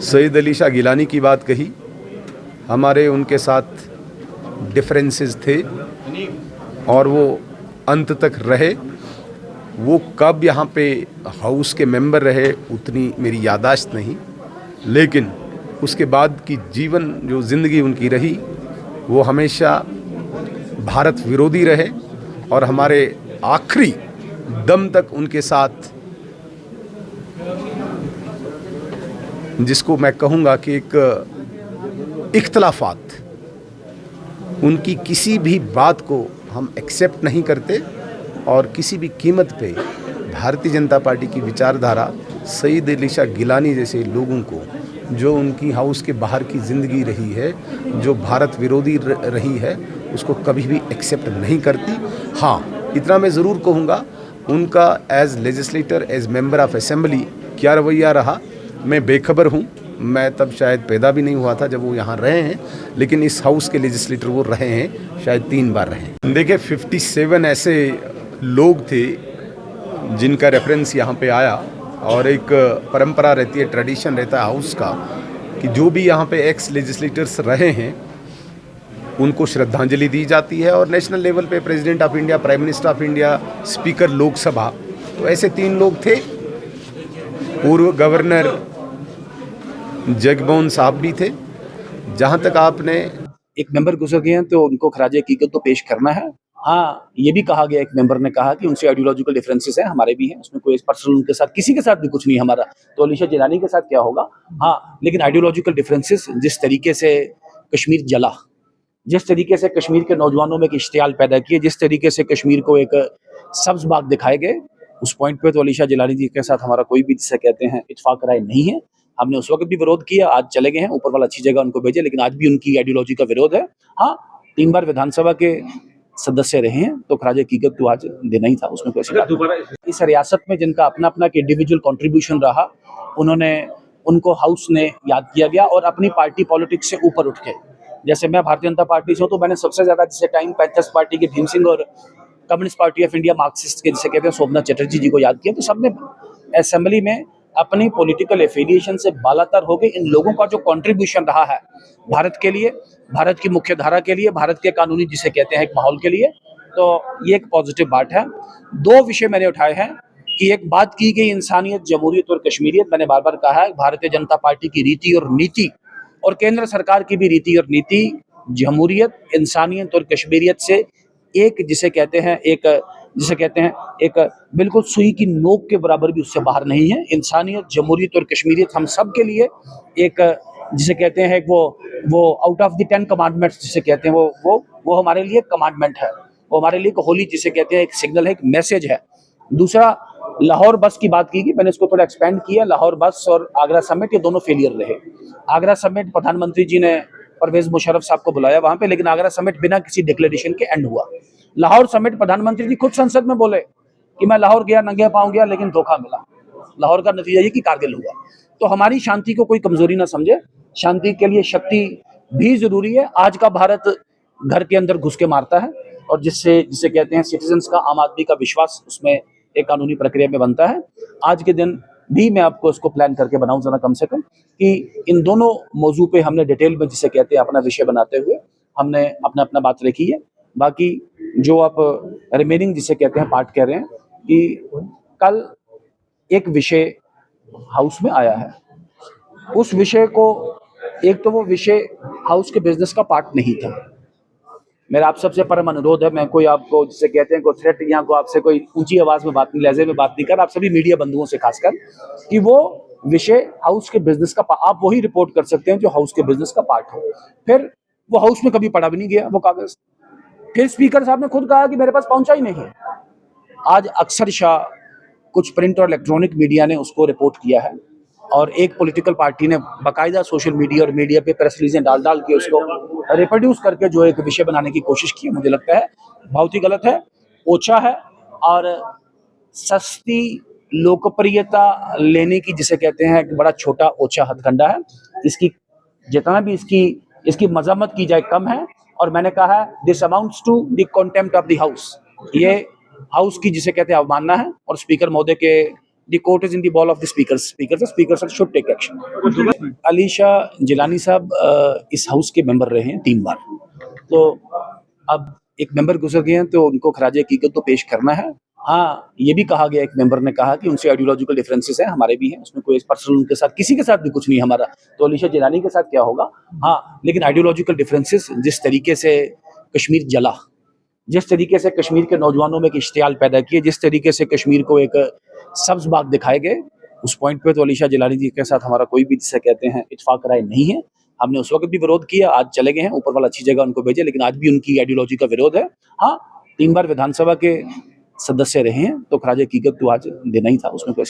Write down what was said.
सईद अली शाह गिलानी की बात कही। हमारे उनके साथ डिफरेंसेस थे और वो अंत तक रहे। वो कब यहाँ पे हाउस के मेंबर रहे उतनी मेरी याददाश्त नहीं, लेकिन उसके बाद की जीवन जो ज़िंदगी उनकी रही वो हमेशा भारत विरोधी रहे और हमारे आखिरी दम तक उनके साथ, जिसको मैं कहूँगा कि एक इख्तलाफात, उनकी किसी भी बात को हम एक्सेप्ट नहीं करते और किसी भी कीमत पे भारतीय जनता पार्टी की विचारधारा सईद अली शाह गिलानी जैसे लोगों को, जो उनकी हाउस के बाहर की ज़िंदगी रही है, जो भारत विरोधी रही है, उसको कभी भी एक्सेप्ट नहीं करती। हाँ, इतना मैं ज़रूर कहूँगा, उनका as legislator, as member of assembly क्या रवैया रहा मैं बेखबर हूँ। मैं तब शायद पैदा भी नहीं हुआ था जब वो यहाँ रहे हैं, लेकिन इस हाउस के लेजिस्लेटर वो रहे हैं, शायद 3 बार रहे हैं। देखिए 57 ऐसे लोग थे जिनका रेफरेंस यहाँ पे आया और एक परंपरा रहती है, ट्रेडिशन रहता है हाउस का कि जो भी यहाँ पे एक्स लेजिस्लेटर्स रहे हैं उनको श्रद्धांजलि दी जाती है और नेशनल लेवल पे president of India, prime minister of India, speaker Lok Sabha, तो ऐसे 3 लोग थे। पूर्व गवर्नर जगमोहन साहब भी थे। जहाँ तक आपने एक मेंबर गुजर गए हैं तो उनको खराजे हकीकत तो पेश करना है। हाँ, ये भी कहा गया, एक मेंबर ने कहा कि उनसे आइडियोलॉजिकल डिफरेंसेस हैं, हमारे भी हैं, उसमें कोई पर्सनल उनके साथ किसी के साथ भी कुछ नहीं हमारा, तो अली शाह जिलानी के साथ क्या होगा। हाँ, लेकिन आइडियोलॉजिकल डिफरेंसेस, जिस तरीके से कश्मीर जला, जिस तरीके से कश्मीर के नौजवानों में एक इश्तियाल पैदा किए, जिस तरीके से कश्मीर को एक सब्ज बाग दिखाए गए, उस पॉइंट पे तो अली शाह जिलानी जी के साथ हमारा कोई भी, जिसे कहते हैं, इत्तेफाक राय नहीं है। हमने उस वक्त भी विरोध किया, आज चले गए हैं, ऊपर वाला अच्छी जगह उनको भेजे, लेकिन आज भी उनकी आइडियोलॉजी का विरोध है। हाँ, 3 बार विधानसभा के सदस्य रहे हैं तो खराज हकीकत तो आज देना ही था, उसमें कोई ऐसी बात नहीं। इस रियासत में जिनका अपना अपना इंडिविजुअल कंट्रीब्यूशन रहा, उनको हाउस ने याद किया गया और अपनी पार्टी पॉलिटिक्स से ऊपर उठ के, जैसे मैं भारतीय जनता पार्टी से हूँ तो मैंने सबसे ज्यादा जिसे टाइम पैंथर्स पार्टी के भीम सिंह और communist party of India Marxist के जिसे कहते हैं शोभना चटर्जी जी को याद किया। तो सबने असेंबली में अपनी पॉलिटिकल एफिलिएशन से बालातर हो गए इन लोगों का जो कंट्रीब्यूशन रहा है भारत के लिए, भारत की मुख्य धारा के लिए, भारत के कानूनी जिसे कहते हैं एक माहौल के लिए, तो ये एक पॉजिटिव बात है। 2 विषय मैंने उठाए हैं कि एक बात की गई इंसानियत, जमहूरियत और कश्मीरियत। मैंने बार बार कहा है भारतीय जनता पार्टी की रीति और नीति और केंद्र सरकार की भी रीति और नीति जमहूरियत, इंसानियत और कश्मीरियत से एक जिसे कहते हैं एक बिल्कुल सुई की नोक के बराबर भी उससे बाहर नहीं है। इंसानियत, जमहूरियत और कश्मीरियत हम सब के लिए एक जिसे कहते हैं वो आउट ऑफ द 10 कमांडमेंट्स जिसे कहते हैं वो हमारे लिए कमांडमेंट है, वो हमारे लिए होली जिसे कहते हैं एक सिग्नल है, एक मैसेज है। दूसरा, लाहौर बस की बात की गई, मैंने इसको थोड़ा एक्सपेंड किया। लाहौर बस और आगरा समिट ये दोनों फेलियर रहे। आगरा समिट प्रधानमंत्री जी ने परवेज मुशर्रफ साहब को बुलाया वहां पे, लेकिन आगरा समिट बिना किसी डिक्लेरेशन के एंड हुआ। लाहौर समिट प्रधानमंत्री जी खुद संसद में बोले कि मैं लाहौर गया, नंगे पांव गया, लेकिन धोखा मिला। लाहौर का नतीजा ये कि कारगिल हुआ। तो हमारी शांति को कोई कमजोरी ना समझे, शांति के लिए शक्ति भी जरूरी है। आज का भारत घर के अंदर घुस के मारता है और जिसे कहते हैं सिटीजन्स का, आम आदमी का विश्वास उसमें एक कानूनी प्रक्रिया में बनता है। आज के दिन भी मैं आपको इसको प्लान करके बनाऊं जरा कम से कम कि इन दोनों मौजू पे हमने डिटेल में जिसे कहते हैं अपना विषय बनाते हुए हमने अपना बात रखी है। बाकी जो आप रिमेनिंग जिसे कहते हैं पार्ट कह रहे हैं कि कल एक विषय हाउस में आया है, उस विषय को, एक तो वो विषय हाउस के बिजनेस का पार्ट नहीं था। मेरा आप सबसे परम अनुरोध है, मैं कोई आपको जिसे कहते हैं कोई थ्रेट या को आपसे कोई ऊंची आवाज में बात नहीं, लहजे में बात नहीं कर, आप सभी मीडिया बंधुओं से खासकर, कि वो विषय हाउस के बिजनेस का आप वही रिपोर्ट कर सकते हैं जो हाउस के बिजनेस का पार्ट हो। फिर वो हाउस में कभी पढ़ा भी नहीं गया वो कागज। फिर स्पीकर साहब ने खुद कहा कि मेरे पास पहुंचा ही नहीं है। आज अक्सरशा कुछ प्रिंट और इलेक्ट्रॉनिक मीडिया ने उसको रिपोर्ट किया है और एक पॉलिटिकल पार्टी ने बाकायदा सोशल मीडिया और मीडिया पे प्रेस रिलीजें डाल के उसको रिप्रोड्यूस करके जो एक विषय बनाने की कोशिश की। मुझे लगता है बहुत ही गलत है, ओछा है और सस्ती लोकप्रियता लेने की जिसे कहते हैं एक बड़ा छोटा ओछा हथकंडा है। इसकी जितना भी इसकी मजम्मत की जाए कम है। और मैंने कहा है this amounts to the contempt of the house, ये हाउस की जिसे कहते हैं अवमानना है और स्पीकर महोदय के The court is in the ball of the speakers. The speakers should take action. Alisha Jilani साहब इस हाउस के मेंबर रहे हैं 3 बार, तो अब एक मेंबर गुजर गए हैं तो उनको खराज हकीकत तो पेश करना है। हाँ, ये भी कहा गया, एक मेंबर ने कहा कि उनसे आइडियोलॉजिकल डिफरेंसेस हैं, हमारे भी हैं, उसमें कोई पर्सनल उनके साथ किसी के साथ भी कुछ नहीं है हमारा, तो अलीशा जिलानी के साथ क्या होगा। हाँ, लेकिन आइडियोलॉजिकल डिफरेंसेस, जिस तरीके से कश्मीर जला, जिस तरीके से कश्मीर के नौजवानों में एक इश्तियाल पैदा किए, जिस तरीके से कश्मीर को एक सब्ज बाग दिखाए गए, उस पॉइंट पे तो अलीशा जिलानी जी के साथ हमारा कोई भी, जिसे कहते हैं, इत्तेफाक राय नहीं है। हमने उस वक्त भी विरोध किया, आज चले गए हैं, ऊपर वाला अच्छी जगह उनको भेजे, लेकिन आज भी उनकी आइडियोलॉजी का विरोध है। हाँ, 3 बार विधानसभा के सदस्य रहे हैं, तो खराज हकीकत तो आज देना ही था, उसमें कोई